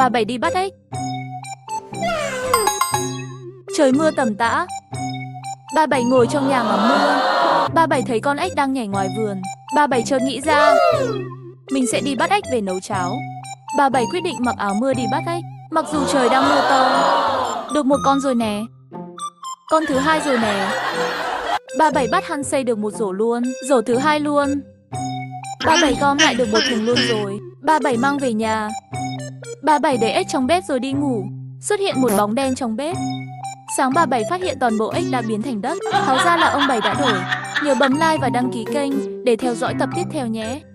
Bà Bảy đi bắt ếch. Trời mưa tầm tã. Bà Bảy ngồi trong nhà ngắm mưa. Bà Bảy thấy con ếch đang nhảy ngoài vườn. Bà Bảy chợt nghĩ ra, mình sẽ đi bắt ếch về nấu cháo. Bà Bảy quyết định mặc áo mưa đi bắt ếch. Mặc dù trời đang mưa to. Được một con rồi nè. Con thứ hai rồi nè. Bà Bảy bắt hăng xây được một rổ luôn. Rổ thứ hai luôn. Bà Bảy gom lại được một thùng luôn rồi. Bà Bảy mang về nhà. Bà Bảy để ếch trong bếp rồi đi ngủ. Xuất hiện một bóng đen trong bếp. Sáng bà Bảy phát hiện toàn bộ ếch đã biến thành đất. Hóa ra là ông Bảy đã đổi. Nhớ bấm like và đăng ký kênh để theo dõi tập tiếp theo nhé.